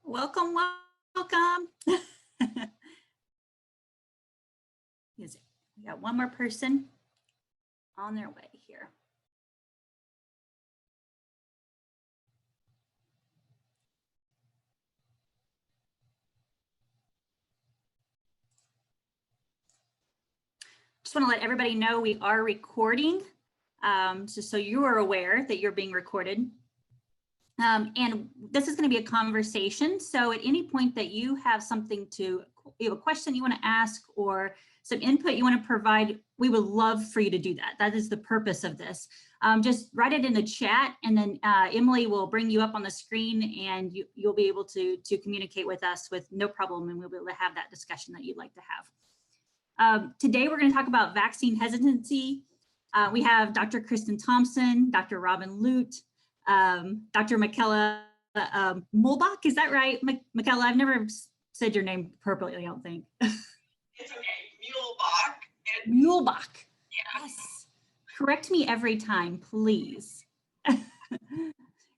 Welcome, welcome. We got one more person on their way here. Just want to let everybody know we are recording, just so you are aware that you're being recorded. And this is going to be a conversation. So at any point that you have you have a question you want to ask or some input you want to provide, we would love for you to do that. That is the purpose of this. Just write it in the chat, and then Emily will bring you up on the screen, and you'll be able to communicate with us with no problem, and we'll be able to have that discussion that you'd like to have. Today, we're going to talk about vaccine hesitancy. We have Dr. Kristen Thompson, Dr. Robin Lute, Dr. Michaela Mulbach, is that right? Michaela, I've never said your name appropriately, I don't think. It's okay, Mulebach. Mulebach. Yeah. Yes. Correct me every time, please. And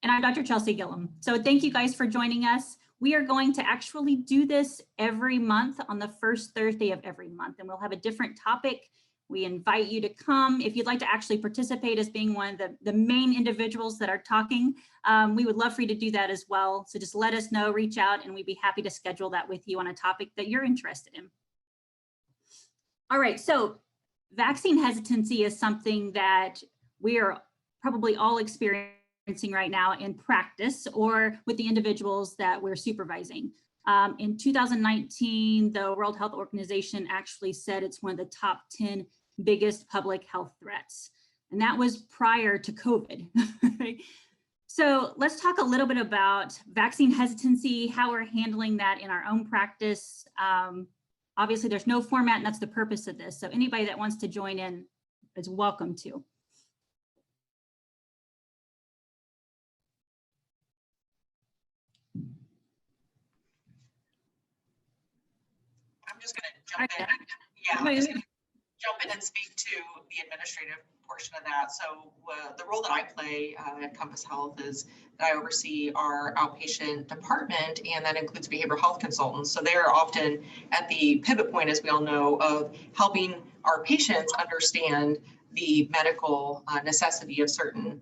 I'm Dr. Chelsea Gillum. So thank you guys for joining us. We are going to actually do this every month on the first Thursday of every month, and we'll have a different topic. We invite you to come. If you'd like to actually participate as being one of the main individuals that are talking, we would love for you to do that as well. So just let us know, reach out, and we'd be happy to schedule that with you on a topic that you're interested in. All right, so vaccine hesitancy is something that we are probably all experiencing right now in practice or with the individuals that we're supervising. In 2019, the World Health Organization actually said it's one of the top 10 biggest public health threats, and that was prior to COVID. So let's talk a little bit about vaccine hesitancy, how we're handling that in our own practice. Obviously, there's no format, and that's the purpose of this. So anybody that wants to join in is welcome to. I'm just going to jump in. Yeah, I'm just going to jump in and speak to the administrative portion of that. So the role that I play at Compass Health is that I oversee our outpatient department, and that includes behavioral health consultants. So they're often at the pivot point, as we all know, of helping our patients understand the medical necessity of certain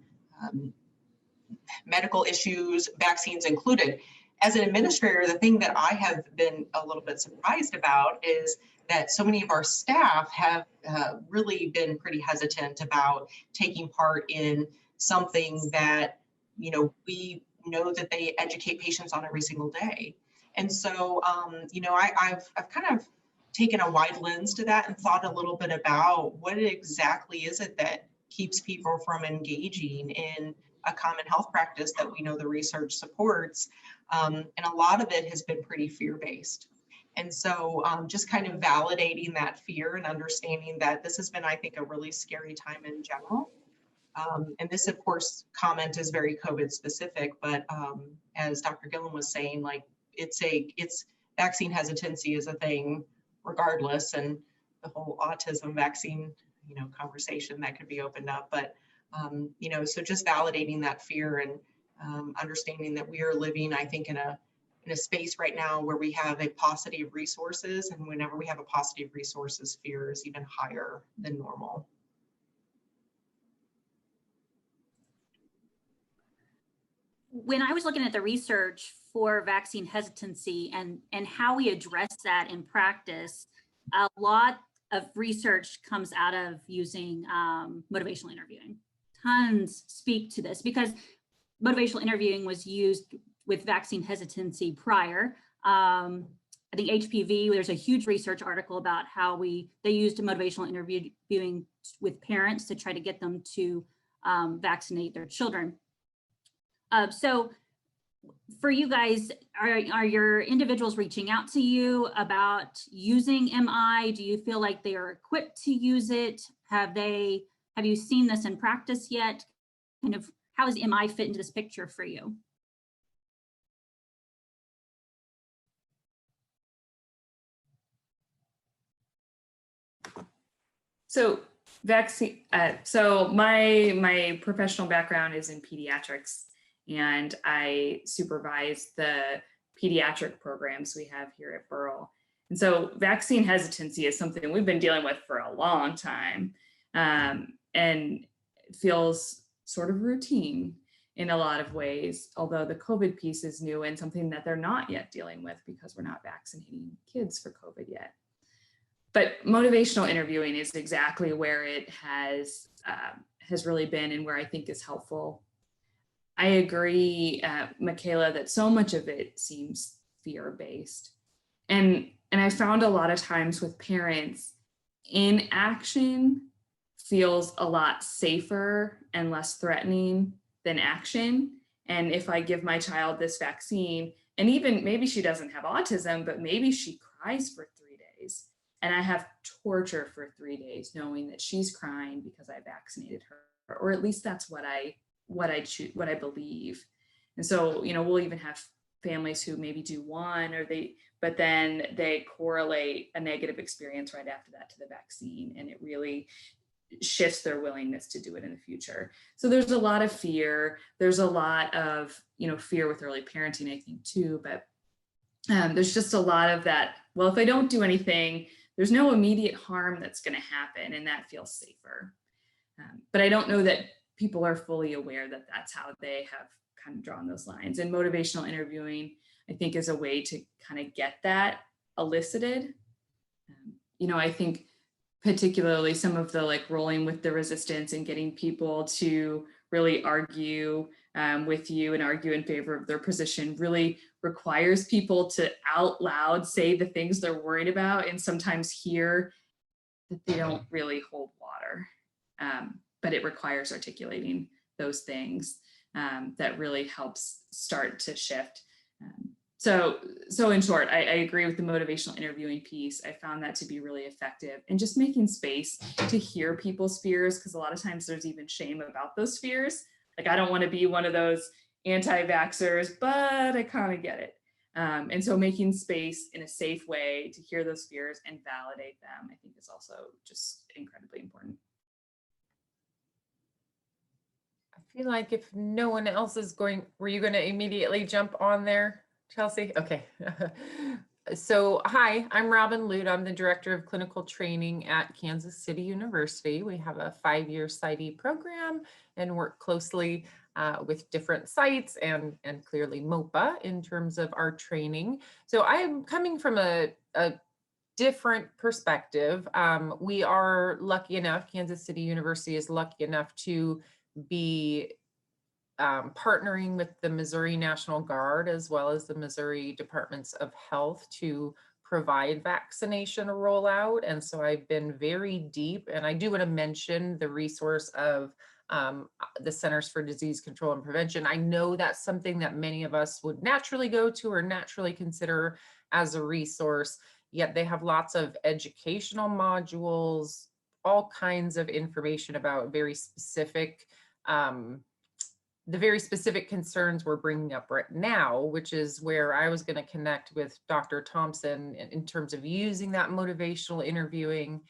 medical issues, vaccines included. As an administrator, the thing that I have been a little bit surprised about is that so many of our staff have really been pretty hesitant about taking part in something that, we know that they educate patients on every single day. And so, I've kind of taken a wide lens to that and thought a little bit about what exactly is it that keeps people from engaging in a common health practice that we know the research supports. And a lot of it has been pretty fear-based. And so just kind of validating that fear and understanding that this has been, I think, a really scary time in general. And this, of course, comment is very COVID specific, but as Dr. Gillum was saying, like it's vaccine hesitancy is a thing regardless, and the whole autism vaccine, conversation that could be opened up. But so just validating that fear and understanding that we are living, I think, in a space right now where we have a paucity of resources, and whenever we have a paucity of resources, fear is even higher than normal. When I was looking at the research for vaccine hesitancy and how we address that in practice, a lot of research comes out of using motivational interviewing. Tons speak to this because motivational interviewing was used with vaccine hesitancy prior. I think HPV, there's a huge research article about how they used motivational interviewing with parents to try to get them to vaccinate their children. So for you guys, are your individuals reaching out to you about using MI? Do you feel like they are equipped to use it? Have you seen this in practice yet? Kind of how does MI fit into this picture for you? So vaccine. So my professional background is in pediatrics, and I supervise the pediatric programs we have here at Burrell. And so vaccine hesitancy is something we've been dealing with for a long time, and it feels sort of routine in a lot of ways, although the COVID piece is new and something that they're not yet dealing with because we're not vaccinating kids for COVID yet. But motivational interviewing is exactly where it has really been and where I think is helpful. I agree, Michaela, that so much of it seems fear-based. And I found a lot of times with parents, inaction feels a lot safer and less threatening than action. And if I give my child this vaccine, and even maybe she doesn't have autism, but maybe she cries for 3 days, and I have torture for 3 days knowing that she's crying because I vaccinated her, or at least that's what I believe. And so, we'll even have families who maybe do one, but then they correlate a negative experience right after that to the vaccine, and it really shifts their willingness to do it in the future. So there's a lot of fear. There's a lot of, fear with early parenting, I think, too, but there's just a lot of that. Well, if I don't do anything, there's no immediate harm that's going to happen, and that feels safer. But I don't know that people are fully aware that that's how they have kind of drawn those lines. And motivational interviewing, I think, is a way to kind of get that elicited. I think particularly some of the rolling with the resistance and getting people to really argue with you and argue in favor of their position really requires people to out loud say the things they're worried about, and sometimes hear that they don't really hold water. But it requires articulating those things that really helps start to shift. So in short, I agree with the motivational interviewing piece. I found that to be really effective, and just making space to hear people's fears, because a lot of times there's even shame about those fears. I don't want to be one of those anti-vaxxers, but I kind of get it. And so making space in a safe way to hear those fears and validate them, I think, is also just incredibly important. I feel like if no one else is going, were you going to immediately jump on there, Chelsea? Okay. So, hi, I'm Robin Lute. I'm the Director of Clinical Training at Kansas City University. We have a 5-year PsyD program and work closely with different sites and clearly MOPA in terms of our training. So I am coming from a different perspective. We are lucky enough, Kansas City University is lucky enough to be partnering with the Missouri National Guard as well as the Missouri Departments of Health to provide vaccination rollout. And so I've been very deep, and I do want to mention the resource of the Centers for Disease Control and Prevention. I know that's something that many of us would naturally go to or naturally consider as a resource, yet they have lots of educational modules, all kinds of information about very specific the very specific concerns we're bringing up right now, which is where I was going to connect with Dr. Thompson in terms of using that motivational interviewing.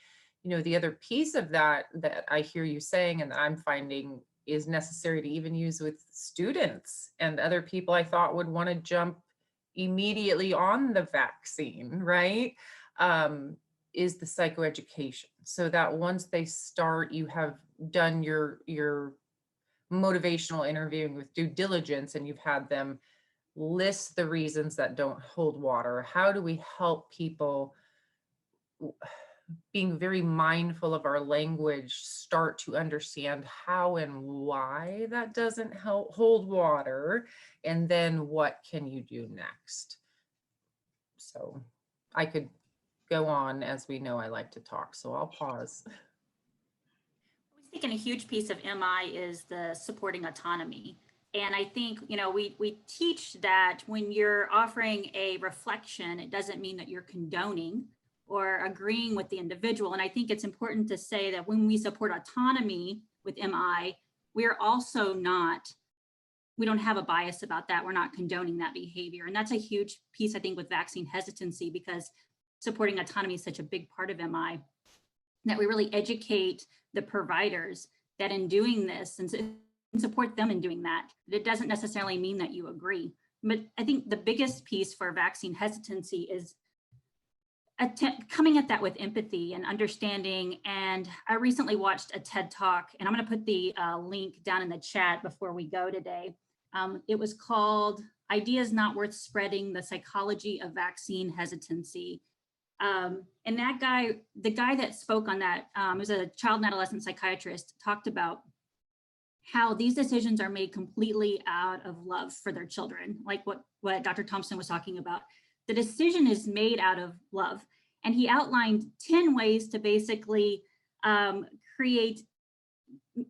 The other piece of that I hear you saying and that I'm finding is necessary to even use with students and other people I thought would want to jump immediately on the vaccine, right? Is the psychoeducation. So that once they start, you have done your motivational interviewing with due diligence, and you've had them list the reasons that don't hold water. How do we help people, being very mindful of our language, start to understand how and why that doesn't hold water, and then what can you do next? So I could go on. As we know, I like to talk, so I'll pause. I was thinking a huge piece of MI is the supporting autonomy. And I think, we teach that when you're offering a reflection, it doesn't mean that you're condoning or agreeing with the individual. And I think it's important to say that when we support autonomy with MI, we're also we don't have a bias about that. We're not condoning that behavior. And that's a huge piece, I think, with vaccine hesitancy, because supporting autonomy is such a big part of MI, that we really educate the providers that in doing this and support them in doing that, it doesn't necessarily mean that you agree. but I think the biggest piece for vaccine hesitancy is coming at that with empathy and understanding. And I recently watched a TED Talk, and I'm going to put the link down in the chat before we go today. It was called "Ideas Not Worth Spreading: The Psychology of Vaccine Hesitancy." And that guy, the guy that spoke on that, was a child and adolescent psychiatrist, talked about how these decisions are made completely out of love for their children, like what Dr. Thompson was talking about. The decision is made out of love. And he outlined 10 ways to basically create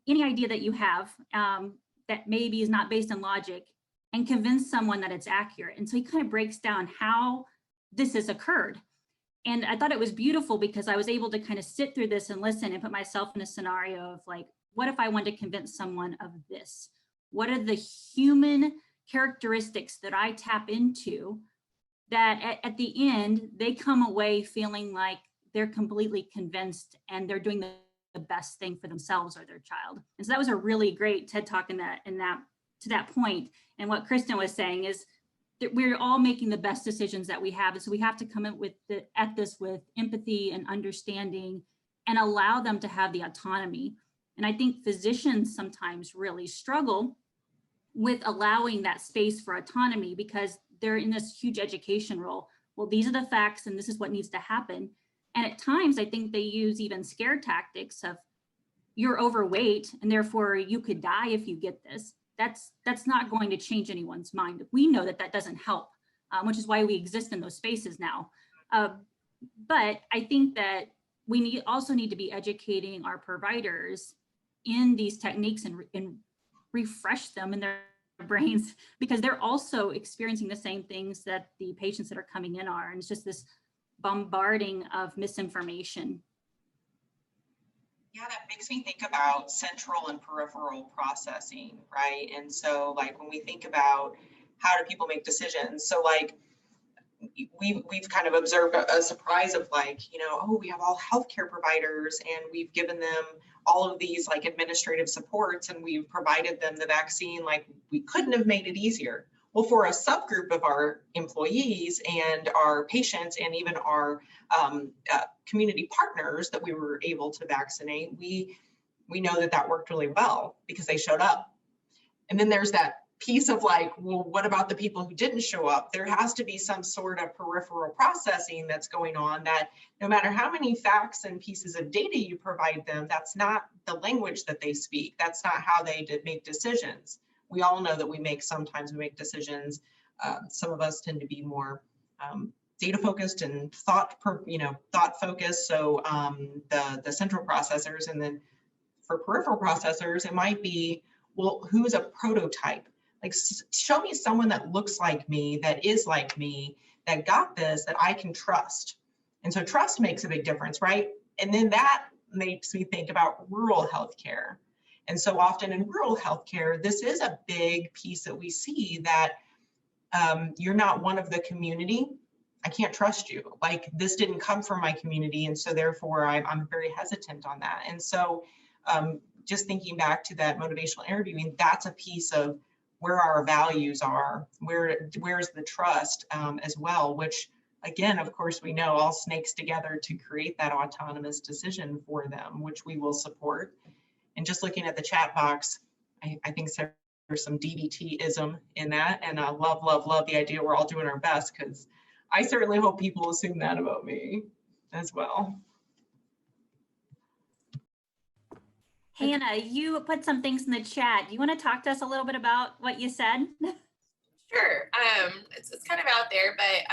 any idea that you have that maybe is not based on logic and convince someone that it's accurate. And so he kind of breaks down how this has occurred. And I thought it was beautiful because I was able to kind of sit through this and listen and put myself in a scenario of like, what if I wanted to convince someone of this? What are the human characteristics that I tap into that at the end, they come away feeling like they're completely convinced and they're doing the best thing for themselves or their child. And so that was a really great TED Talk to that point. And what Kristen was saying is that we're all making the best decisions that we have. And so we have to come in at this with empathy and understanding and allow them to have the autonomy. And I think physicians sometimes really struggle with allowing that space for autonomy because they're in this huge education role. Well, these are the facts and this is what needs to happen. And at times I think they use even scare tactics of you're overweight and therefore you could die if you get this. That's not going to change anyone's mind. We know that that doesn't help, which is why we exist in those spaces now. But I think that we also need to be educating our providers in these techniques and refresh them in their brains because they're also experiencing the same things that the patients that are coming in are. And it's just this bombarding of misinformation. Yeah, that makes me think about central and peripheral processing, right? And so like when we think about how do people make decisions, so like we've kind of observed a surprise of like, oh, we have all healthcare providers and we've given them all of these like administrative supports and we've provided them the vaccine, like we couldn't have made it easier. Well, for a subgroup of our employees and our patients and even our community partners that we were able to vaccinate, we know that worked really well because they showed up. And then there's that piece of like, well, what about the people who didn't show up? There has to be some sort of peripheral processing that's going on that no matter how many facts and pieces of data you provide them, that's not the language that they speak. That's not how they make decisions. We all know that sometimes we make decisions. Some of us tend to be more data focused and thought focused. So the central processors, and then for peripheral processors, it might be, well, who's a prototype? Like, show me someone that looks like me, that is like me, that got this, that I can trust. And so trust makes a big difference, right? And then that makes me think about rural healthcare. And so often in rural healthcare, this is a big piece that we see that you're not one of the community. I can't trust you. Like, this didn't come from my community. And so therefore I'm very hesitant on that. And so just thinking back to that motivational interviewing, that's a piece of where our values are, where's the trust as well, which again, of course, we know all snakes together to create that autonomous decision for them, which we will support. And just looking at the chat box, I think there's some DBT-ism in that. And I love the idea we're all doing our best, because I certainly hope people assume that about me as well. Hannah, you put some things in the chat. You want to talk to us a little bit about what you said? Sure. It's kind of out there, but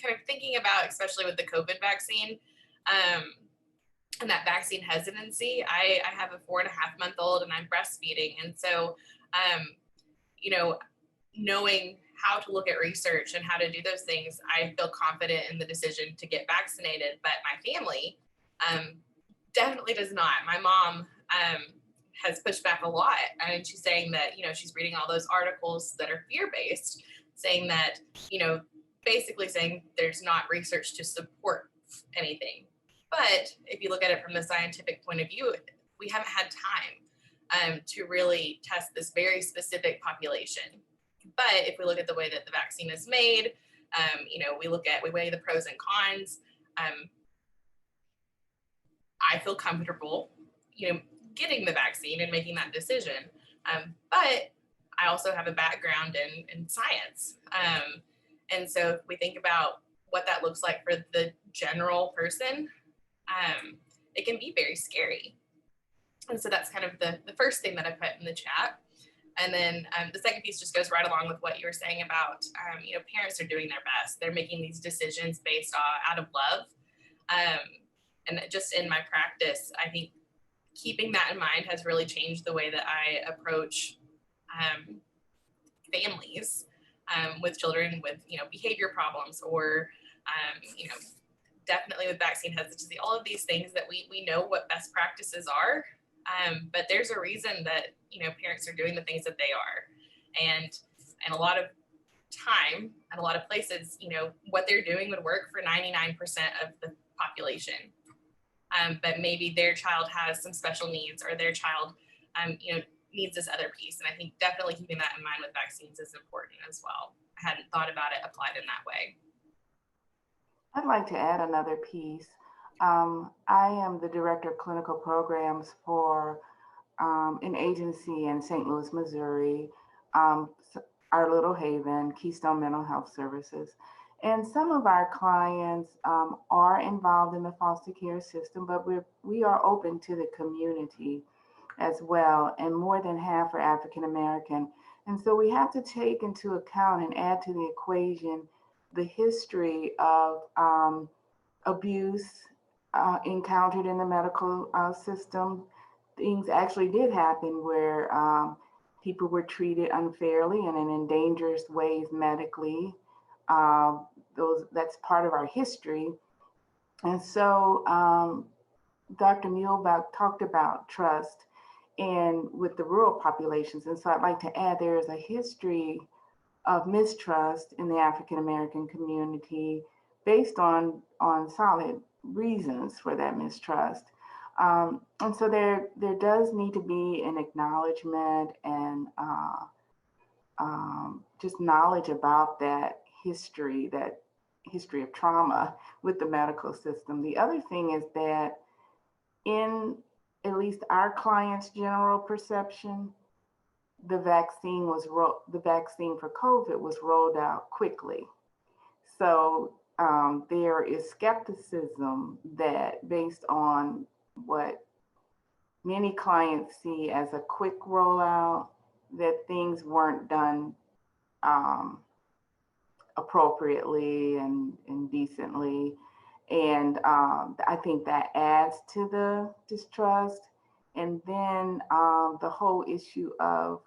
kind of thinking about, especially with the COVID vaccine, and that vaccine hesitancy. I have a 4.5-month-old and I'm breastfeeding. And so, knowing how to look at research and how to do those things, I feel confident in the decision to get vaccinated. But my family definitely does not. My mom has pushed back a lot. And she's saying that, she's reading all those articles that are fear-based, saying that, basically saying there's not research to support anything. But if you look at it from the scientific point of view, we haven't had time to really test this very specific population. But if we look at the way that the vaccine is made, we weigh the pros and cons. I feel comfortable, getting the vaccine and making that decision. But I also have a background in science. And so if we think about what that looks like for the general person, it can be very scary. And so that's kind of the first thing that I put in the chat. And then the second piece just goes right along with what you were saying about, parents are doing their best. They're making these decisions based out of love. And just in my practice, I think keeping that in mind has really changed the way that I approach families with children with, behavior problems or, definitely with vaccine hesitancy, all of these things that we know what best practices are. But there's a reason that, parents are doing the things that they are. And a lot of time and a lot of places, what they're doing would work for 99% of the population. But maybe their child has some special needs or their child, needs this other piece. And I think definitely keeping that in mind with vaccines is important as well. I hadn't thought about it applied in that way. I'd like to add another piece. I am the director of clinical programs for an agency in St. Louis, Missouri, our little haven, Keystone Mental Health Services. And some of our clients are involved in the foster care system, but we are open to the community as well. And more than half are African American. And so we have to take into account and add to the equation the history of abuse encountered in the medical system. Things actually did happen where people were treated unfairly and in dangerous ways medically. That's part of our history. And so Dr. Muehlbach talked about trust and with the rural populations. And so I'd like to add there is a history of mistrust in the African American community based on solid reasons for that mistrust. And so there does need to be an acknowledgement and just knowledge about that history of trauma with the medical system. The other thing is that in at least our clients' general perception, the vaccine for COVID was rolled out quickly. So there is skepticism that based on what many clients see as a quick rollout, that things weren't done appropriately and decently. And I think that adds to the distrust. And then the whole issue of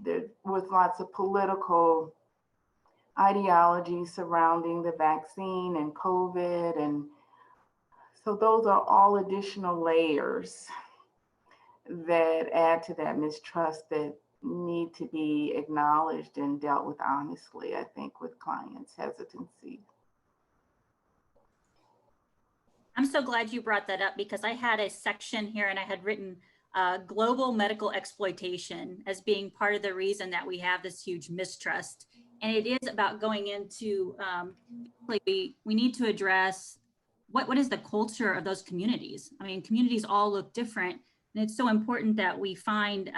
there was lots of political ideology surrounding the vaccine and COVID. And so those are all additional layers that add to that mistrust that need to be acknowledged and dealt with honestly, I think, with clients' hesitancy. I'm so glad you brought that up because I had a section here and I had written global medical exploitation as being part of the reason that we have this huge mistrust. And it is about going into, we need to address what is the culture of those communities. I mean, communities all look different. And it's so important that we find,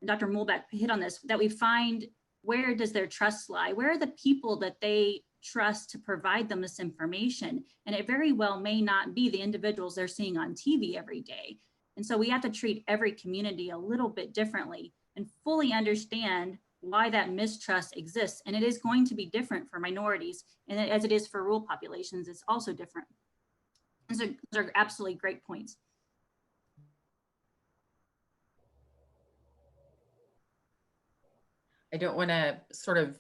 Dr. Muehlbach hit on this, that we find where does their trust lie? Where are the people that they trust to provide them this information? And it very well may not be the individuals they're seeing on TV every day. And so we have to treat every community a little bit differently and fully understand why that mistrust exists. And it is going to be different for minorities, and as it is for rural populations, it's also different. Those are absolutely great points. I don't want to sort of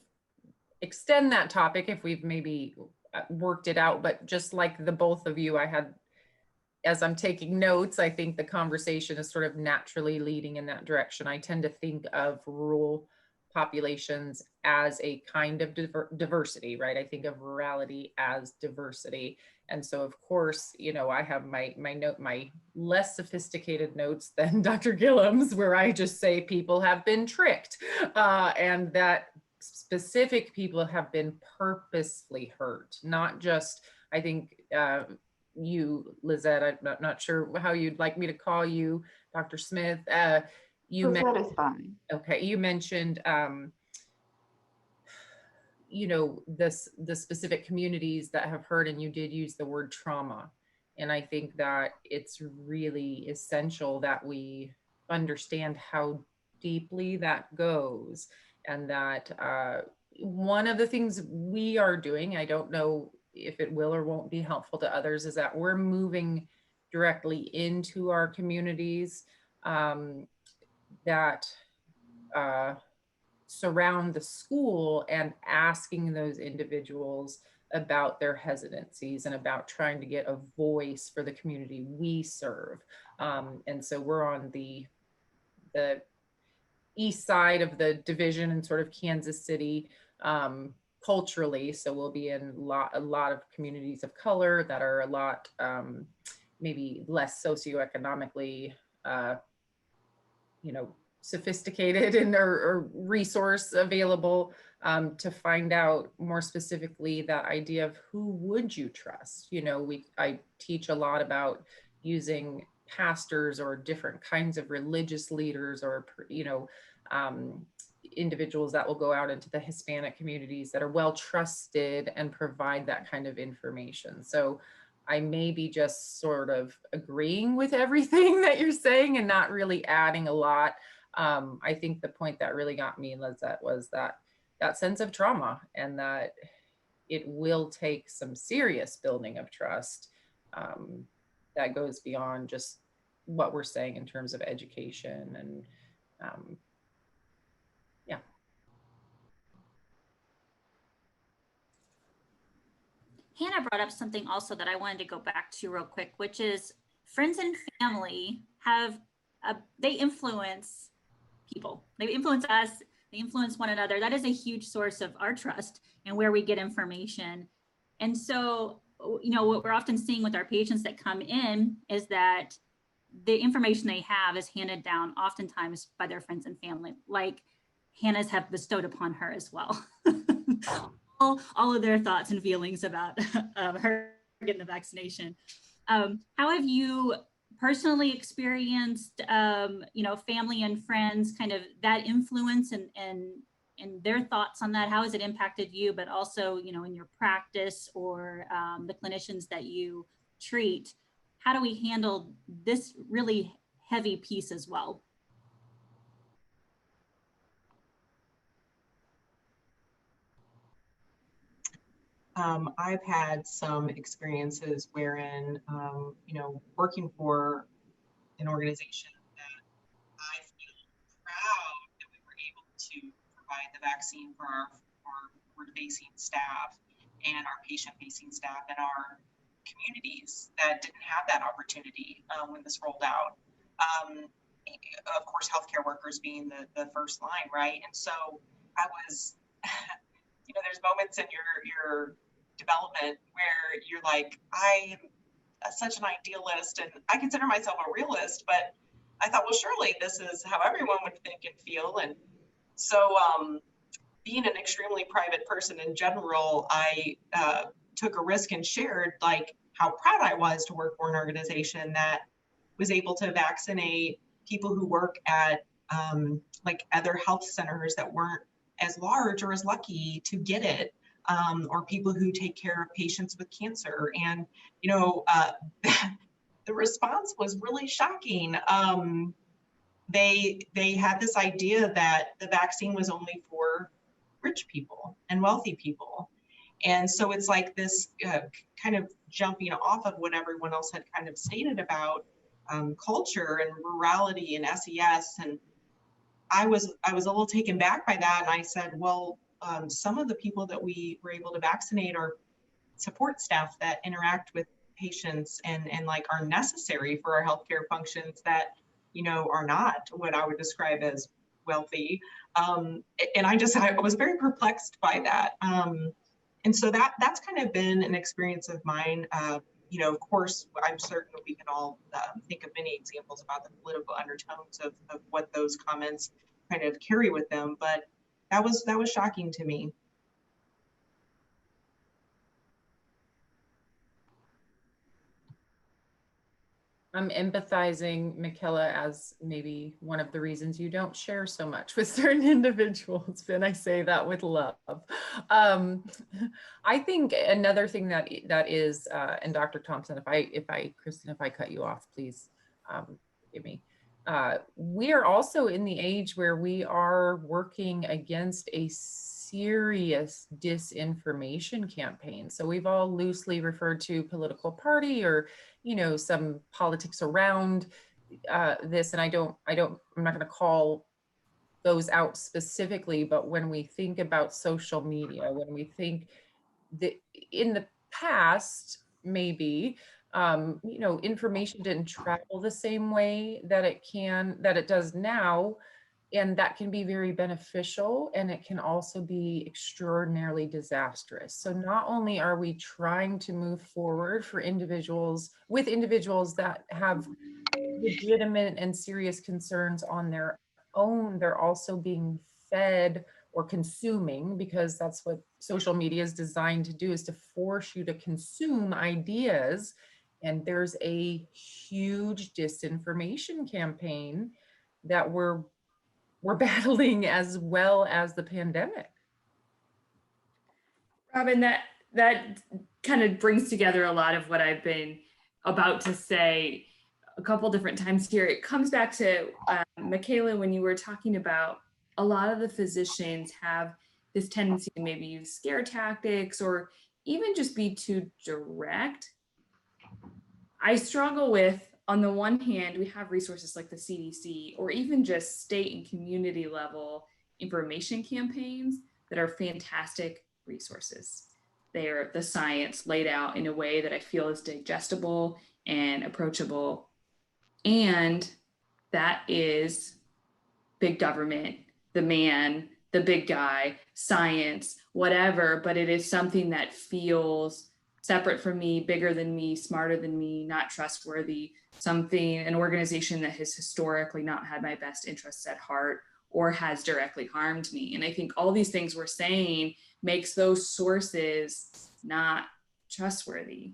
extend that topic if we've maybe worked it out, but just like the both of you, as I'm taking notes, I think the conversation is sort of naturally leading in that direction. I tend to think of rural populations as a kind of diversity, right? I think of rurality as diversity. And so of course, you know, I have my less sophisticated notes than Dr. Gillum's, where I just say people have been tricked, and that specific people have been purposely hurt, not just, I think, you, Lizette, I'm not sure how you'd like me to call you, Dr. Smith. You Lizette is fine. Okay, you mentioned, you know, the specific communities that have heard, and you did use the word trauma. And I think that it's really essential that we understand how deeply that goes. And that one of the things we are doing, I don't know if it will or won't be helpful to others, is that we're moving directly into our communities that surround the school, and asking those individuals about their hesitancies and about trying to get a voice for the community we serve. And so we're on the east side of the division in sort of Kansas City culturally. So we'll be in a lot of communities of color that are a lot maybe less socioeconomically you know, sophisticated and or resource available, to find out more specifically that idea of who would you trust. You know, I teach a lot about using pastors or different kinds of religious leaders, or you know, individuals that will go out into the Hispanic communities that are well trusted and provide that kind of information. So I may be just sort of agreeing with everything that you're saying and not really adding a lot. I think the point that really got me, Lizette, was that sense of trauma, and that it will take some serious building of trust that goes beyond just what we're saying in terms of education. And yeah. Hannah brought up something also that I wanted to go back to real quick, which is friends and family have, they influence people. They influence us, they influence one another. That is a huge source of our trust and where we get information. And so, you know, what we're often seeing with our patients that come in is that the information they have is handed down oftentimes by their friends and family, like Hannah's have bestowed upon her as well. all of their thoughts and feelings about her getting the vaccination. How have you personally experienced, you know, family and friends, kind of that influence and their thoughts on that? How has it impacted you, but also, you know, in your practice or the clinicians that you treat? How do we handle this really heavy piece as well? I've had some experiences wherein, you know, working for an organization that I feel proud that we were able to provide the vaccine for our forward-facing staff and our patient-facing staff in our communities that didn't have that opportunity when this rolled out. Of course, healthcare workers being the first line, right? And so I was, you know, there's moments in your development where you're like, I am such an idealist, and I consider myself a realist, but I thought, well, surely this is how everyone would think and feel. And so being an extremely private person in general, I took a risk and shared like how proud I was to work for an organization that was able to vaccinate people who work at like other health centers that weren't as large or as lucky to get it, or people who take care of patients with cancer. And, you know, the response was really shocking. They had this idea that the vaccine was only for rich people and wealthy people. And so it's like this kind of jumping off of what everyone else had kind of stated about culture and rurality and SES. And I was a little taken back by that. And I said, well, some of the people that we were able to vaccinate are support staff that interact with patients and like are necessary for our healthcare functions that, you know, are not what I would describe as wealthy. And I was very perplexed by that. And so that's kind of been an experience of mine. You know, of course, I'm certain we can all think of many examples about the political undertones of what those comments kind of carry with them, but that was shocking to me. I'm empathizing, Michaela, as maybe one of the reasons you don't share so much with certain individuals, and I say that with love. I think another thing that is, and Dr. Thompson, Kristen, if I cut you off, please forgive me. We are also in the age where we are working against a serious disinformation campaign. So we've all loosely referred to political party or, you know, some politics around this, and I'm not going to call those out specifically, but when we think about social media, when we think that in the past, maybe, you know, information didn't travel the same way that it does now. And that can be very beneficial, and it can also be extraordinarily disastrous. So not only are we trying to move forward for individuals that have legitimate and serious concerns on their own, they're also being fed or consuming, because that's what social media is designed to do, is to force you to consume ideas. And there's a huge disinformation campaign that we're battling, as well as the pandemic. Robin, that kind of brings together a lot of what I've been about to say a couple different times here. It comes back to Michaela, when you were talking about a lot of the physicians have this tendency to maybe use scare tactics or even just be too direct. I struggle with, on the one hand, we have resources like the CDC or even just state and community level information campaigns that are fantastic resources. They are the science laid out in a way that I feel is digestible and approachable. And that is big government, the man, the big guy, science, whatever, but it is something that feels separate from me, bigger than me, smarter than me, not trustworthy, an organization that has historically not had my best interests at heart or has directly harmed me. And I think all these things we're saying makes those sources not trustworthy.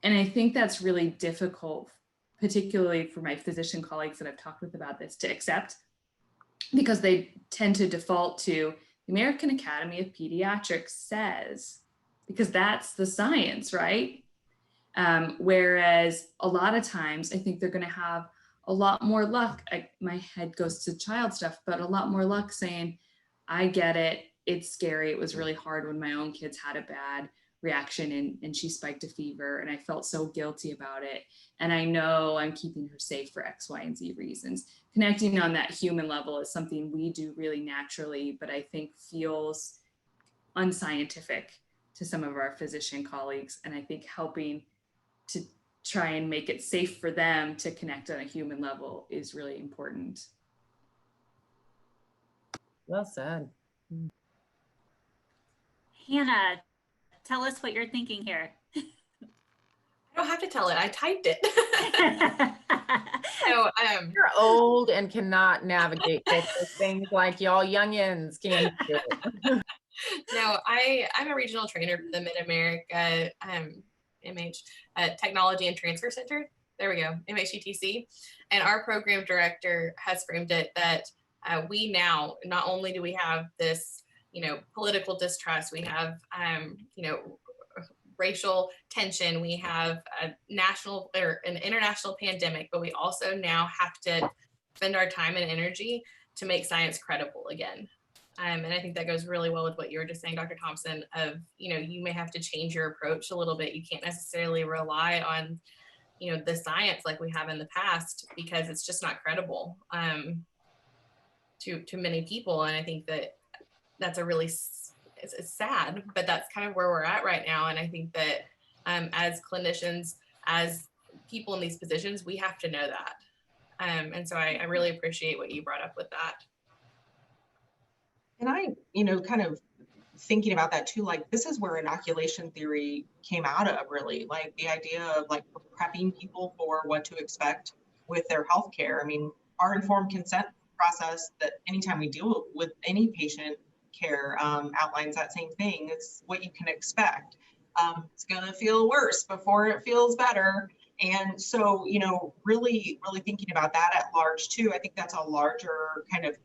And I think that's really difficult, particularly for my physician colleagues that I've talked with about this, to accept, because they tend to default to the American Academy of Pediatrics says, because that's the science, right? Whereas a lot of times I think they're going to have a lot more luck. My head goes to child stuff, but a lot more luck saying, I get it. It's scary. It was really hard when my own kids had a bad reaction and she spiked a fever and I felt so guilty about it. And I know I'm keeping her safe for X, Y, and Z reasons. Connecting on that human level is something we do really naturally, but I think feels unscientific to some of our physician colleagues. And I think helping to try and make it safe for them to connect on a human level is really important. Well said. Hannah, tell us what you're thinking here. I don't have to tell it. I typed it. So you're old and cannot navigate those things like y'all youngins can do. No, I'm a regional trainer for the Mid-America Technology and Transfer Center. There we go, MHTTC. And our program director has framed it that we now, not only do we have this, political distrust, we have, racial tension, we have a national or an international pandemic, but we also now have to spend our time and energy to make science credible again. And I think that goes really well with what you were just saying, Dr. Thompson, of, you may have to change your approach a little bit. You can't necessarily rely on, the science like we have in the past, because it's just not credible to many people. And I think that that's a really, it's sad, but that's kind of where we're at right now. And I think that as clinicians, as people in these positions, we have to know that. And so I really appreciate what you brought up with that. And I, kind of thinking about that too, like this is where inoculation theory came out of, really, like the idea of like prepping people for what to expect with their healthcare. I mean, our informed consent process that anytime we deal with any patient care outlines that same thing. It's what you can expect. It's going to feel worse before it feels better. And so, you know, really thinking about that at large too, I think that's a larger kind of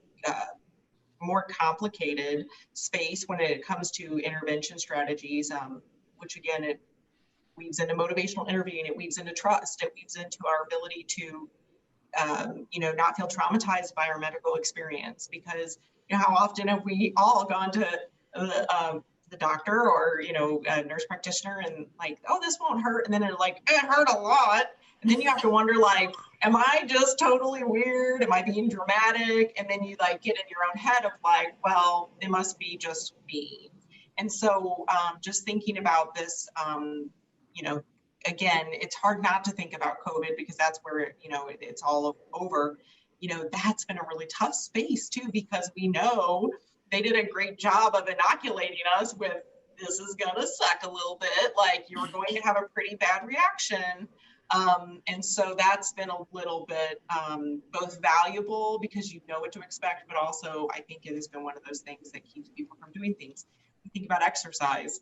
more complicated space when it comes to intervention strategies, which again, it weaves into motivational interviewing, it weaves into trust, it weaves into our ability to, you know, not feel traumatized by our medical experience. Because, you know, how often have we all gone to the doctor or, you know, a nurse practitioner and like, oh, this won't hurt. And then they're like, it hurt a lot. And then you have to wonder, like, am I just totally weird? Am I being dramatic? And then you like get in your own head of like, well, it must be just me. And so just thinking about this, you know, again, it's hard not to think about COVID because that's where, you know, it's all over. You know, that's been a really tough space too, because we know they did a great job of inoculating us with, this is going to suck a little bit, like you're going to have a pretty bad reaction. And so that's been a little bit both valuable because you know what to expect, but also I think it has been one of those things that keeps people from doing things. You think about exercise.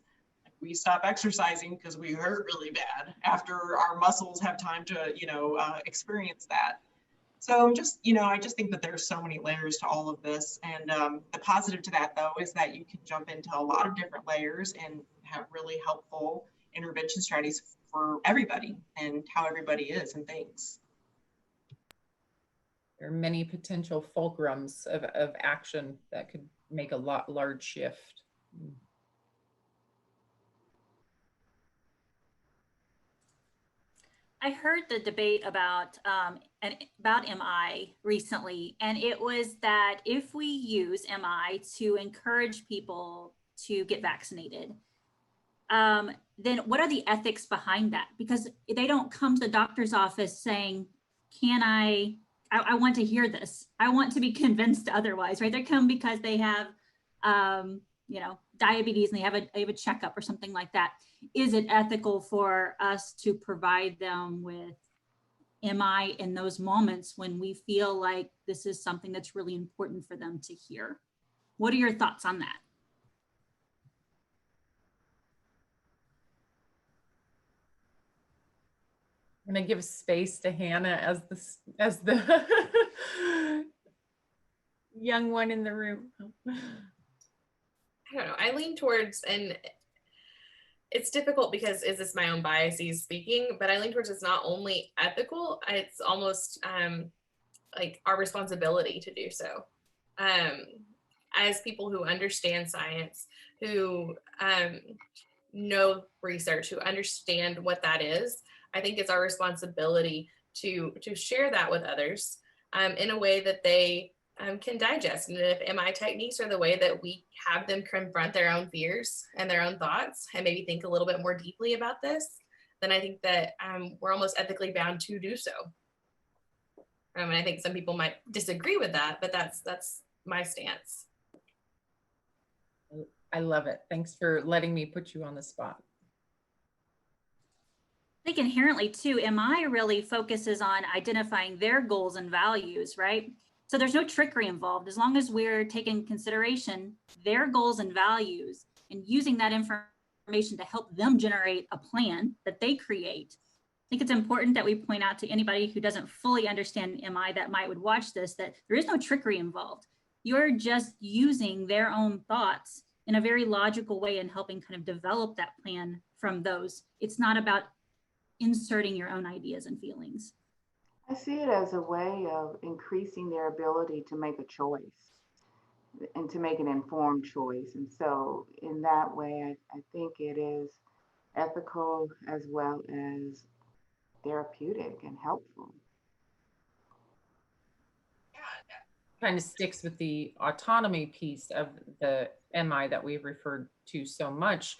We stop exercising because we hurt really bad after our muscles have time to, you know, experience that. So just, you know, I just think that there's so many layers to all of this. And the positive to that, though, is that you can jump into a lot of different layers and have really helpful intervention strategies for everybody and how everybody is and thinks. There are many potential fulcrums of action that could make a large shift. I heard the debate about MI recently, and it was that if we use MI to encourage people to get vaccinated, then what are the ethics behind that? Because they don't come to the doctor's office saying, can I want to hear this. I want to be convinced otherwise, right? They come because they have, you know, diabetes and they have a checkup or something like that. Is it ethical for us to provide them with MI in those moments when we feel like this is something that's really important for them to hear? What are your thoughts on that? I'm going to give space to Hannah as the young one in the room. I don't know. I lean towards, and it's difficult because is this my own biases speaking, but I lean towards it's not only ethical, it's almost like our responsibility to do so. As people who understand science, who know research, who understand what that is, I think it's our responsibility to share that with others in a way that they can digest. And if MI techniques are the way that we have them confront their own fears and their own thoughts and maybe think a little bit more deeply about this, then I think that we're almost ethically bound to do so. And I think some people might disagree with that, but that's my stance. I love it. Thanks for letting me put you on the spot. I think inherently too, MI really focuses on identifying their goals and values, right? So there's no trickery involved as long as we're taking consideration their goals and values and using that information to help them generate a plan that they create. I think it's important that we point out to anybody who doesn't fully understand MI that would watch this, that there is no trickery involved. You're just using their own thoughts in a very logical way and helping kind of develop that plan from those. It's not about inserting your own ideas and feelings. I see it as a way of increasing their ability to make a choice and to make an informed choice. And so in that way, I think it is ethical as well as therapeutic and helpful. Kind of sticks with the autonomy piece of the MI that we've referred to so much,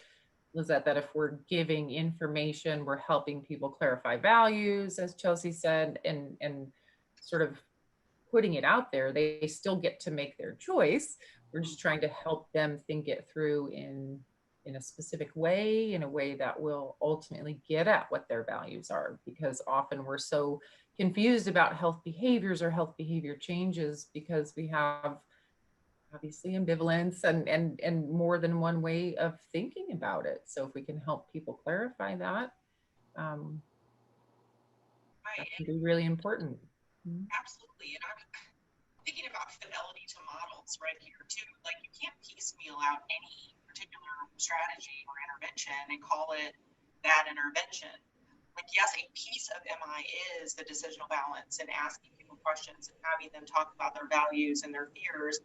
is that if we're giving information, we're helping people clarify values, as Chelsea said, and sort of putting it out there, they still get to make their choice, we're just trying to help them think it through in a specific way, in a way that will ultimately get at what their values are, because often we're so confused about health behaviors or health behavior changes because we have obviously ambivalence and more than one way of thinking about it. So if we can help people clarify that, that can be really important. Absolutely. And I'm thinking about fidelity to models right here too. Like, you can't piecemeal out any particular strategy or intervention and call it that intervention. Like, yes, a piece of MI is the decisional balance and asking people questions and having them talk about their values and their fears.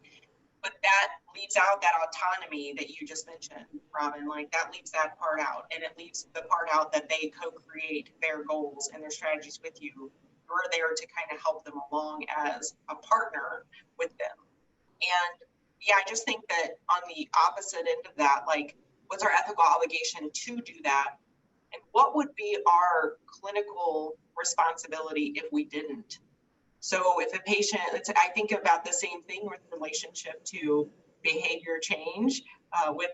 But that leaves out that autonomy that you just mentioned, Robin. Like, that leaves that part out, and it leaves the part out that they co-create their goals and their strategies with you. You're there to kind of help them along as a partner with them. And yeah, I just think that on the opposite end of that, like, what's our ethical obligation to do that? And what would be our clinical responsibility if we didn't? So if a patient, I think about the same thing with relationship to behavior change with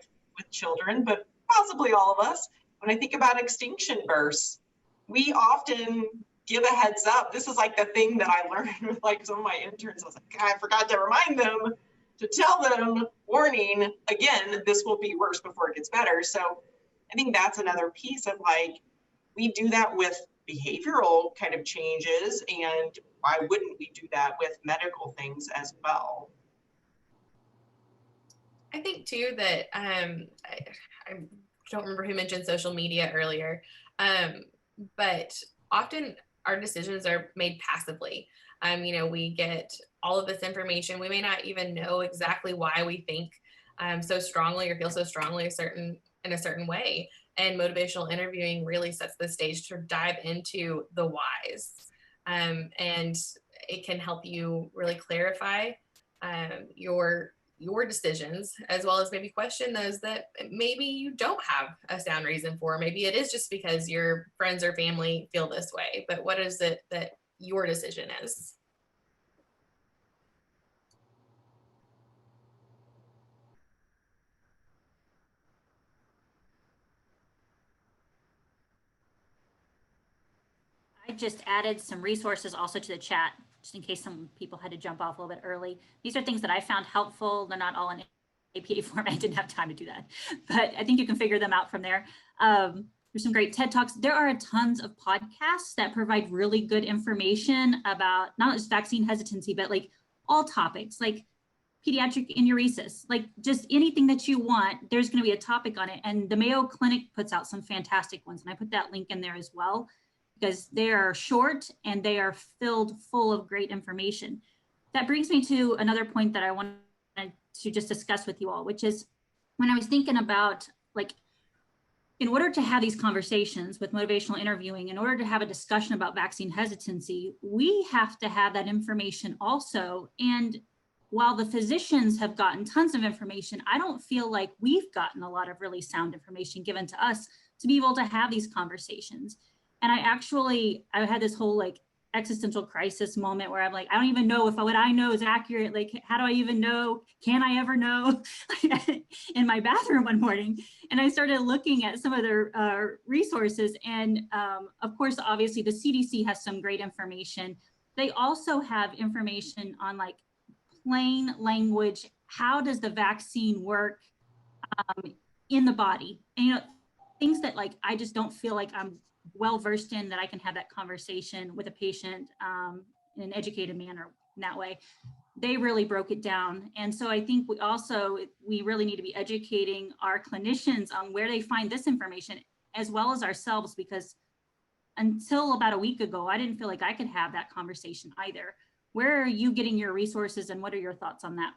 children, but possibly all of us. When I think about extinction bursts, we often give a heads up. This is like the thing that I learned with like some of my interns. I was like, I forgot to remind them to tell them, warning, again, this will be worse before it gets better. So I think that's another piece of like, we do that with behavioral kind of changes, and why wouldn't we do that with medical things as well? I think too that I don't remember who mentioned social media earlier, but often our decisions are made passively. We get all of this information. We may not even know exactly why we think so strongly or feel so strongly in a certain way. And motivational interviewing really sets the stage to dive into the whys. And it can help you really clarify your decisions, as well as maybe question those that maybe you don't have a sound reason for. Maybe it is just because your friends or family feel this way, but what is it that your decision is? I just added some resources also to the chat, just in case some people had to jump off a little bit early. These are things that I found helpful. They're not all in APA format. I didn't have time to do that, but I think you can figure them out from there. There's some great TED Talks. There are tons of podcasts that provide really good information about not just vaccine hesitancy, but like all topics, like pediatric enuresis, like just anything that you want, there's going to be a topic on it. And the Mayo Clinic puts out some fantastic ones. And I put that link in there as well, because they are short and they are filled full of great information. That brings me to another point that I wanted to just discuss with you all, which is when I was thinking about, like, in order to have these conversations with motivational interviewing, in order to have a discussion about vaccine hesitancy, we have to have that information also. And while the physicians have gotten tons of information, I don't feel like we've gotten a lot of really sound information given to us to be able to have these conversations. And I had this whole like existential crisis moment where I'm like, I don't even know if what I know is accurate. Like, how do I even know? Can I ever know? In my bathroom one morning. And I started looking at some of their resources. And of course, obviously the CDC has some great information. They also have information on like plain language. How does the vaccine work in the body? And, things that like, I just don't feel like I'm well-versed in, that I can have that conversation with a patient in an educated manner in that way. They really broke it down. And so I think we really need to be educating our clinicians on where they find this information, as well as ourselves, because until about a week ago, I didn't feel like I could have that conversation either. Where are you getting your resources, and what are your thoughts on that?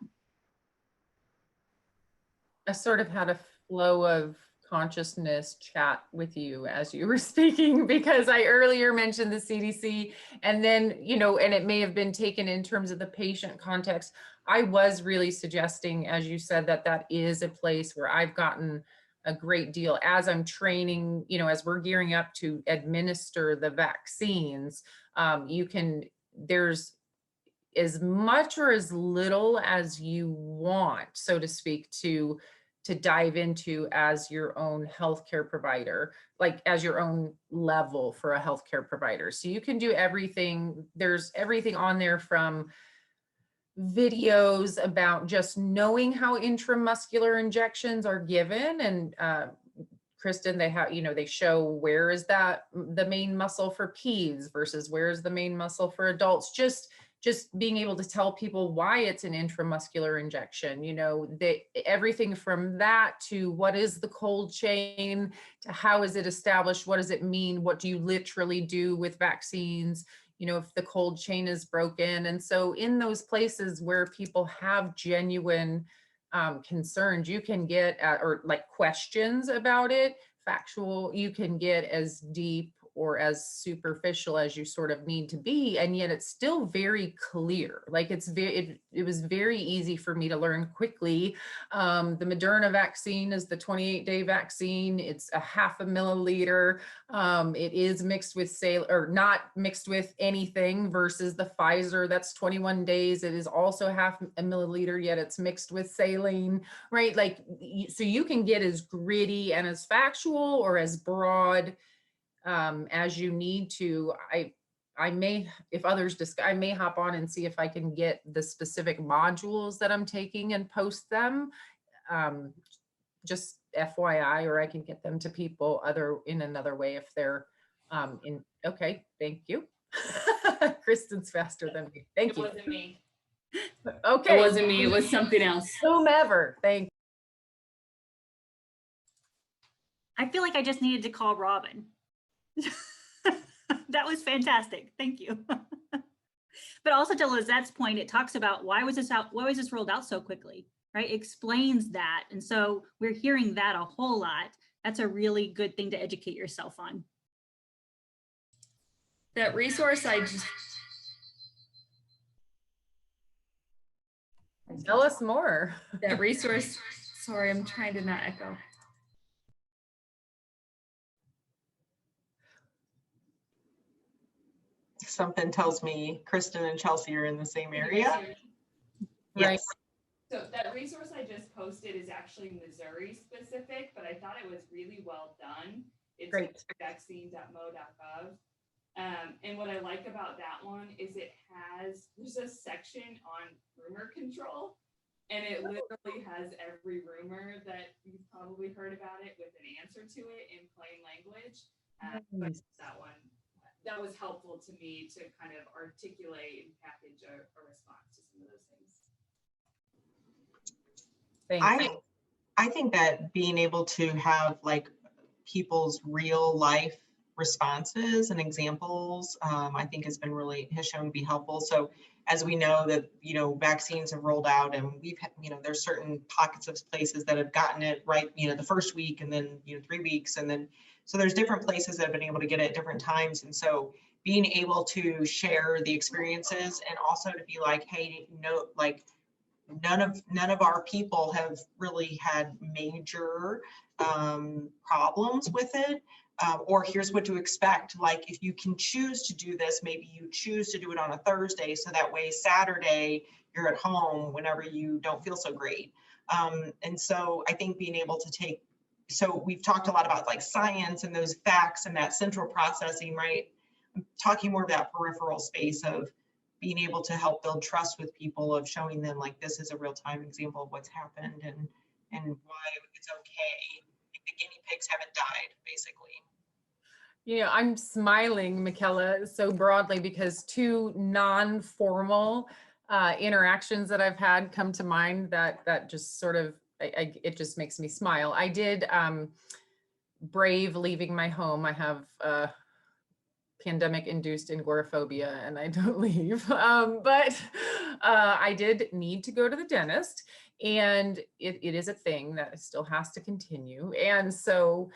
I sort of had a flow of consciousness chat with you as you were speaking, because I earlier mentioned the CDC, and then, and it may have been taken in terms of the patient context. I was really suggesting, as you said, that is a place where I've gotten a great deal as I'm training, as we're gearing up to administer the vaccines. as much or as little as you want, so to speak, to dive into as your own healthcare provider, like as your own level for a healthcare provider. So you can do everything. There's everything on there from videos about just knowing how intramuscular injections are given. And Kristen, they have, they show where is that the main muscle for peds versus where is the main muscle for adults. Just being able to tell people why it's an intramuscular injection, everything from that to what is the cold chain, to how is it established, what does it mean, what do you literally do with vaccines, if the cold chain is broken. And so in those places where people have genuine concerns, you can get or like questions about it, factual, you can get as deep or as superficial as you sort of need to be, and yet it's still very clear. Like it was very easy for me to learn quickly. The Moderna vaccine is the 28-day vaccine. It's 0.5 milliliter. It is mixed with or not mixed with anything, versus the Pfizer that's 21 days. It is also 0.5 milliliter, yet it's mixed with saline, right? Like, so you can get as gritty and as factual or as broad as you need to. I may, if others discuss, I may hop on and see if I can get the specific modules that I'm taking and post them. Just FYI, or I can get them to people in another way if they're in. Okay, thank you. Kristen's faster than me. Thank you. It wasn't me. Okay. It wasn't me. It was something else. Whomever. Thank you. I feel like I just needed to call Robin. That was fantastic. Thank you. But also to Lizette's point, it talks about why was this rolled out so quickly, right? It explains that. And so we're hearing that a whole lot. That's a really good thing to educate yourself on. That resource Tell us more. That resource, sorry, I'm trying to not echo. Something tells me Kristen and Chelsea are in the same area. Right. Yes. So that resource I just posted is actually Missouri specific, but I thought it was really well done. It's Great. vaccine.mo.gov. And what I like about that one is there's a section on rumor control, and it literally has every rumor that you've probably heard about it with an answer to it in plain language. But that was helpful to me to kind of articulate and package a response to some of those things. Thanks. I think that being able to have like people's real life responses and examples, I think has shown to be helpful. So as we know that, vaccines have rolled out, and we've had, there's certain pockets of places that have gotten it right, the first week, and then, 3 weeks. And then, so there's different places that have been able to get it at different times. And so being able to share the experiences, and also to be like, hey, none of our people have really had major problems with it, or here's what to expect. Like, if you can choose to do this, maybe you choose to do it on a Thursday, so that way Saturday you're at home whenever you don't feel so great. And so I think being able to so we've talked a lot about like science and those facts and that central processing, right? I'm talking more about peripheral space of being able to help build trust with people, of showing them like this is a real-time example of what's happened and why it's okay. The guinea pigs haven't died, basically. I'm smiling, Michaela, so broadly because two non-formal interactions that I've had come to mind that just sort of, it just makes me smile. I did brave leaving my home. I have pandemic-induced agoraphobia, and I don't leave. But I did need to go to the dentist, and it is a thing that still has to continue. And so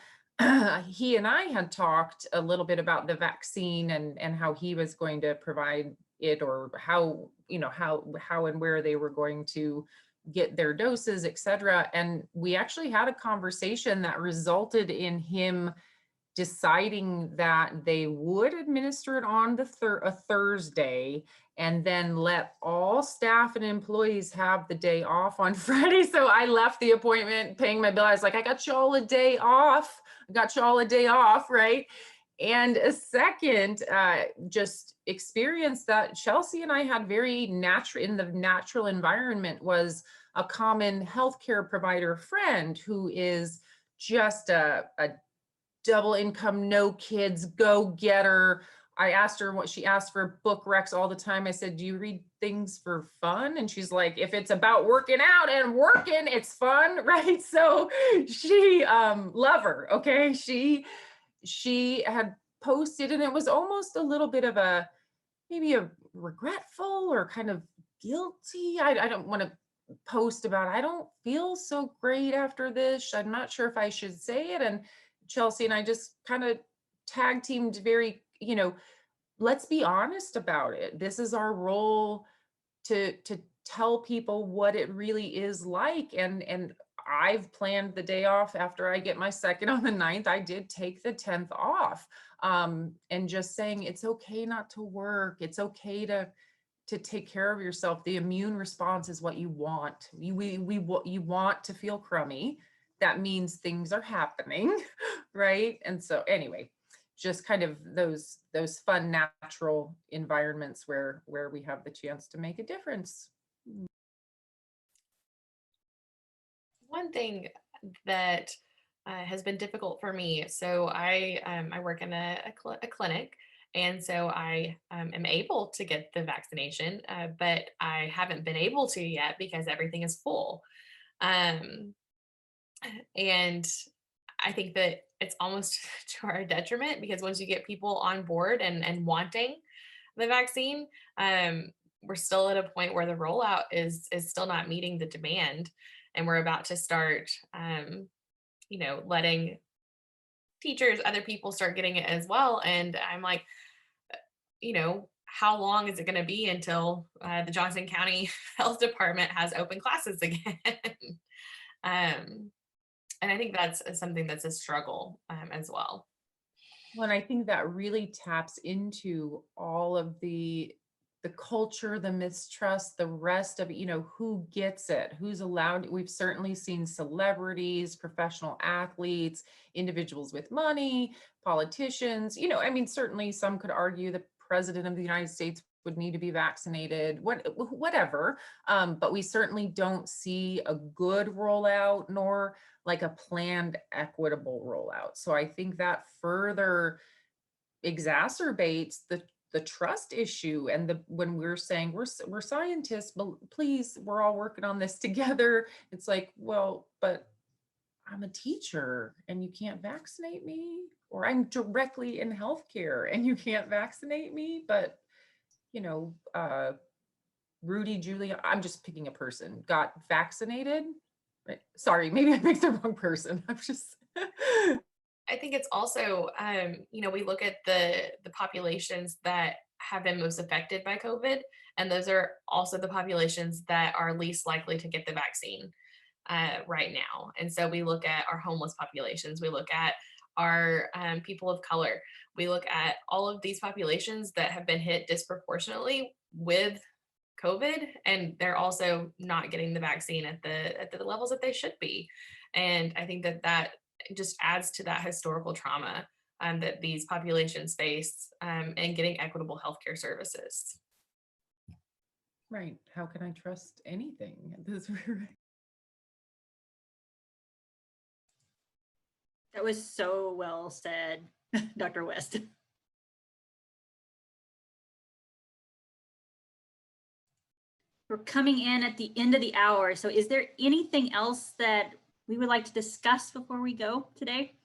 he and I had talked a little bit about the vaccine and how he was going to provide it, or how and where they were going to get their doses, et cetera. And we actually had a conversation that resulted in him deciding that they would administer it on a Thursday and then let all staff and employees have the day off on Friday. So I left the appointment paying my bill. I was like, I got you all a day off. I got you all a day off, right? And a second, just experience that Chelsea and I had very natural in the natural environment was a common healthcare provider friend who is just a double income, no kids, go getter. I asked her what she asked for book recs all the time. I said, do you read things for fun? And she's like, if it's about working out and working, it's fun, right? So she, love her, okay? She had posted, and it was almost a little bit of a, maybe a regretful or kind of guilty. I don't want to post about, I don't feel so great after this. I'm not sure if I should say it. And Chelsea and I just kind of tag teamed very, let's be honest about it. This is our role to tell people what it really is like. And I've planned the day off after I get my second on the 9th. I did take the 10th off. And just saying it's okay not to work. It's okay to take care of yourself. The immune response is what you want. You want to feel crummy. That means things are happening, right? And so anyway, just kind of those fun natural environments where we have the chance to make a difference. One thing that has been difficult for me. So I work in a clinic, and so I am able to get the vaccination, but I haven't been able to yet because everything is full. And I think that it's almost to our detriment, because once you get people on board and wanting the vaccine, we're still at a point where the rollout is still not meeting the demand, and we're about to start, letting teachers, other people start getting it as well. And I'm like, how long is it going to be until the Johnson County Health Department has open classes again? And I think that's something that's a struggle as well. Well, and I think that really taps into all of the culture, the mistrust, the rest of, who gets it, who's allowed. We've certainly seen celebrities, professional athletes, individuals with money, politicians, certainly some could argue the president of the United States would need to be vaccinated, whatever. But we certainly don't see a good rollout, nor like a planned equitable rollout. So I think that further exacerbates the trust issue. And when we're saying we're scientists, but please, we're all working on this together. It's like, well, but I'm a teacher and you can't vaccinate me, or I'm directly in healthcare and you can't vaccinate me. But, Rudy Giuliani, I'm just picking a person, got vaccinated. Right? Sorry, maybe I picked the wrong person. I'm just. I think it's also, we look at the populations that have been most affected by COVID, and those are also the populations that are least likely to get the vaccine right now. And so we look at our homeless populations, we look at our people of color, we look at all of these populations that have been hit disproportionately with COVID, and they're also not getting the vaccine at the levels that they should be. And I think that just adds to that historical trauma that these populations face, and getting equitable healthcare services. Right. How can I trust anything? That was so well said, Dr. West. We're coming in at the end of the hour. So is there anything else that we would like to discuss before we go today?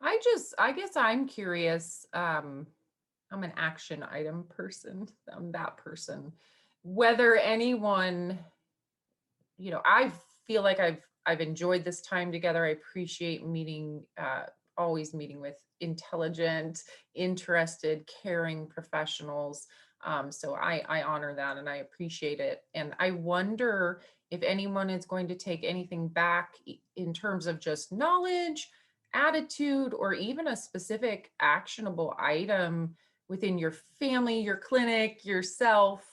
I guess I'm curious. I'm an action item person. I'm that person. Whether anyone, I feel like I've enjoyed this time together. I appreciate meeting, always meeting with intelligent, interested, caring professionals. So I honor that and I appreciate it. And I wonder if anyone is going to take anything back in terms of just knowledge, attitude, or even a specific actionable item within your family, your clinic, yourself,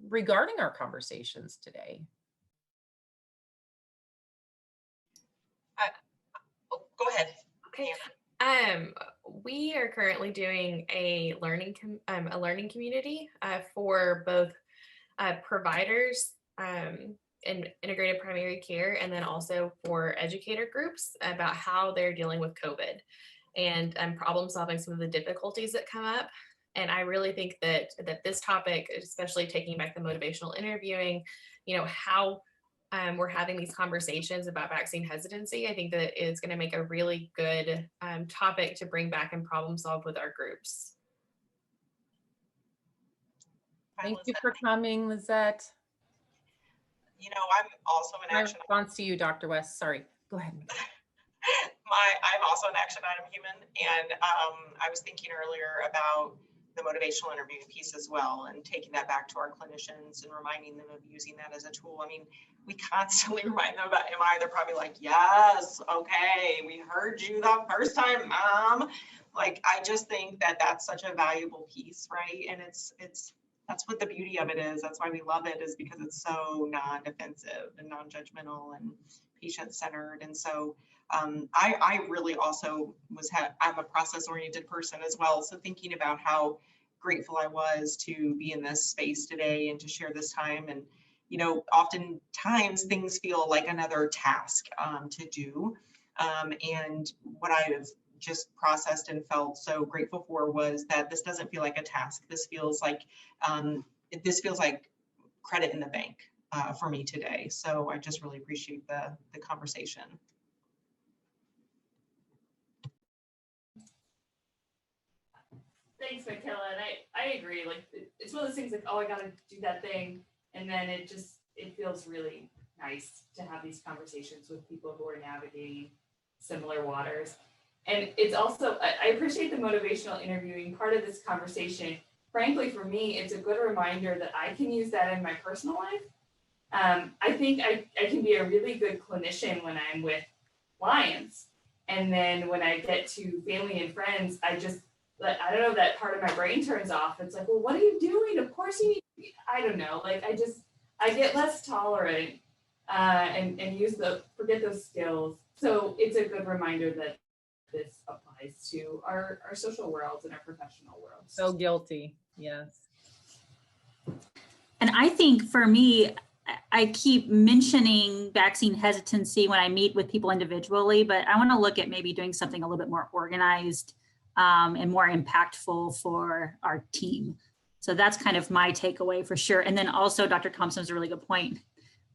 regarding our conversations today. Go ahead. Okay. We are currently doing a learning community for both providers in integrated primary care, and then also for educator groups about how they're dealing with COVID and problem solving some of the difficulties that come up. And I really think that this topic, especially taking back the motivational interviewing, how we're having these conversations about vaccine hesitancy, I think that it's going to make a really good topic to bring back and problem solve with our groups. Thank you for coming, Lizette. I'm also an My action. response to you, Dr. West. Sorry, go ahead. I'm also an action item human, and I was thinking earlier about the motivational interviewing piece as well, and taking that back to our clinicians and reminding them of using that as a tool. I mean, we constantly remind them about MI. They're probably like, yes, okay, we heard you the first time, Mom. Like, I just think that that's such a valuable piece, right? And that's what the beauty of it is. That's why we love it, is because it's so non-defensive and non-judgmental and patient-centered. And so I really also I'm a process-oriented person as well. So thinking about how grateful I was to be in this space today and to share this time. And, oftentimes things feel like another task to do. And what I have just processed and felt so grateful for was that this doesn't feel like a task. This feels like credit in the bank for me today. So I just really appreciate the conversation. Thanks, Michaela. And I agree. Like, it's one of those things like, oh, I got to do that thing. And then it feels really nice to have these conversations with people who are navigating similar waters. And it's also, I appreciate the motivational interviewing part of this conversation. Frankly, for me, it's a good reminder that I can use that in my personal life. I think I can be a really good clinician when I'm with clients. And then when I get to family and friends, I don't know, that part of my brain turns off. It's like, well, what are you doing? Of course you need, I don't know. Like, I get less tolerant and forget those skills. So it's a good reminder that this applies to our social worlds and our professional worlds. So guilty. Yes. And I think for me, I keep mentioning vaccine hesitancy when I meet with people individually, but I want to look at maybe doing something a little bit more organized and more impactful for our team. So that's kind of my takeaway for sure. And then also Dr. Thompson has a really good point.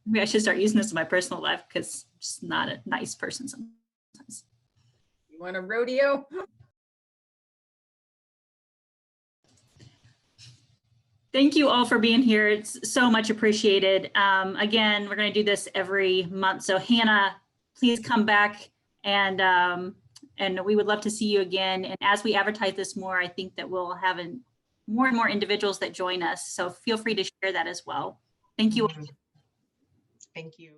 Maybe I should start using this in my personal life because I'm just not a nice person sometimes. You want a rodeo? Thank you all for being here. It's so much appreciated. Again, we're going to do this every month. So Hannah, please come back and we would love to see you again. And as we advertise this more, I think that we'll have more and more individuals that join us. So feel free to share that as well. Thank you. Thank you.